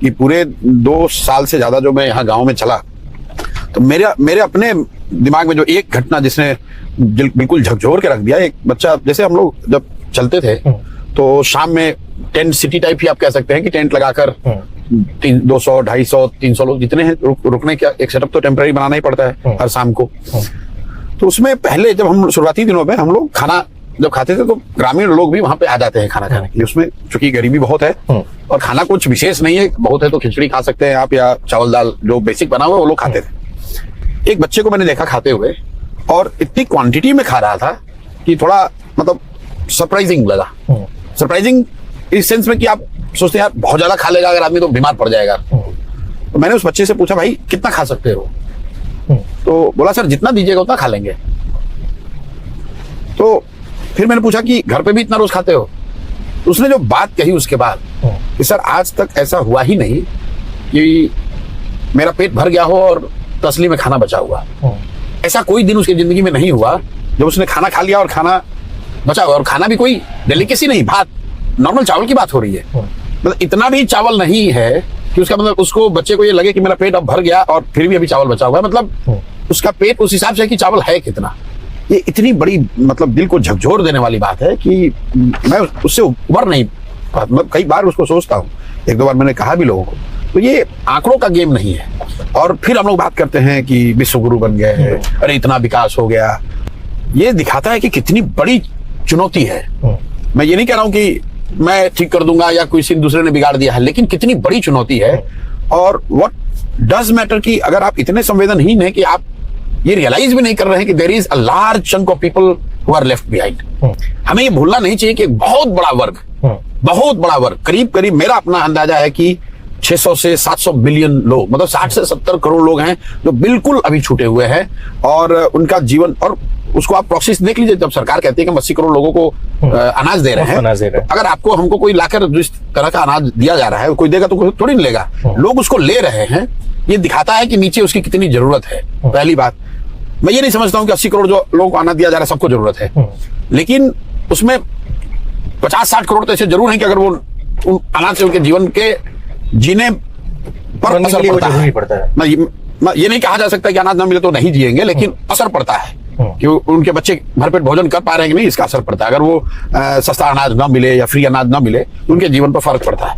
कि पूरे 2 साल से ज्यादा जो मैं यहाँ गांव में चला, तो मेरे अपने दिमाग में जो एक घटना जिसने बिल्कुल झकझोर के रख दिया। एक बच्चा, जैसे हम लोग जब चलते थे तो शाम में टेंट सिटी टाइप ही आप कह सकते हैं कि टेंट लगाकर 200, 250, 300 लोग जितने हैं रुकने का एक सेटअप तो टेम्पररी बनाना ही पड़ता है हर शाम को। तो उसमें पहले जब हम शुरुआती दिनों में हम लोग खाना जब खाते थे तो ग्रामीण लोग भी वहां पे आ जाते हैं खाना खाने के लिए। उसमें चूंकि गरीबी बहुत है और खाना कुछ विशेष नहीं है, बहुत है तो खिचड़ी खा सकते हैं आप या चावल दाल जो बेसिक बना हुआ है वो लोग खाते थे। एक बच्चे को मैंने देखा खाते हुए और इतनी क्वांटिटी में खा रहा था कि थोड़ा मतलब सरप्राइजिंग लगा। सरप्राइजिंग इस सेंस में कि आप सोचते हैं यार बहुत ज्यादा खा लेगा अगर आदमी तो बीमार पड़ जाएगा। तो मैंने उस बच्चे से पूछा, भाई कितना खा सकते हो? तो बोला सर जितना दीजिएगा उतना खा लेंगे। तो फिर मैंने पूछा कि घर पे भी इतना रोज खाते हो? तो उसने जो बात कही उसके बाद कि सर आज तक ऐसा हुआ ही नहीं कि मेरा पेट भर गया हो और तसली में खाना बचा हुआ। ऐसा कोई दिन उसकी जिंदगी में नहीं हुआ जब उसने खाना खा लिया और खाना बचा हुआ, और खाना भी कोई डेलिकेसी नहीं, भात नॉर्मल चावल की बात हो रही है। मतलब इतना भी चावल नहीं है कि उसका मतलब उसको बच्चे को ये लगे कि मेरा पेट अब भर गया और फिर भी अभी चावल बचा हुआ है। मतलब उसका पेट उस हिसाब से कि चावल है कितना। ये इतनी बड़ी मतलब दिल को झकझोर देने वाली बात है कि मैं उससे उबर नहीं, मतलब कई बार उसको सोचता हूँ, 1-2 बार मैंने कहा भी लोगों को। तो ये आंकड़ों का गेम नहीं है। और फिर हम लोग बात करते हैं कि विश्व गुरु बन गए, अरे इतना विकास हो गया। ये दिखाता है कि कितनी बड़ी चुनौती है। मैं ये नहीं कह रहा हूं कि मैं ठीक कर दूंगा या किसी दूसरे ने बिगाड़ दिया है, लेकिन कितनी बड़ी चुनौती है। और व्हाट डज मैटर कि अगर आप इतने संवेदनहीन हैं कि आप ये रियलाइज भी नहीं कर रहे हैं कि there is a large chunk of people who are left behind. हमें ये भूलना नहीं चाहिए कि एक बहुत बड़ा वर्ग करीब करीब मेरा अपना अंदाजा है कि 600 से 700 मिलियन लोग, मतलब 60 से 70 करोड़ लोग हैं जो बिल्कुल अभी छूटे हुए हैं। और उनका जीवन, और उसको आप प्रोसेस देख लीजिए, जब सरकार कहती है कि हम 80 करोड़ लोगों को अनाज दे रहे हैं, अगर आपको हमको कोई लाकर जिस तरह का अनाज दिया जा रहा है कोई देगा तो कोई थोड़ी नहीं लेगा, लोग उसको ले रहे हैं। ये दिखाता है कि नीचे उसकी कितनी जरूरत है। पहली बात, मैं ये नहीं समझता हूँ कि 80 करोड़ जो लोगों को अनाज दिया जा रहा है सबको जरूरत है, लेकिन उसमें 50-60 करोड़ तो ऐसे जरूर हैं कि अगर वो उन अनाज से उनके जीवन के जीने पर असर पड़ता है। मैं ये नहीं कहा जा सकता कि अनाज ना मिले तो नहीं जिएंगे, लेकिन असर पड़ता है कि उनके बच्चे भरपेट भोजन कर पा रहे हैं कि नहीं, इसका असर पड़ता है। अगर वो सस्ता अनाज ना मिले या फ्री अनाज ना मिले तो उनके जीवन पर फर्क पड़ता है।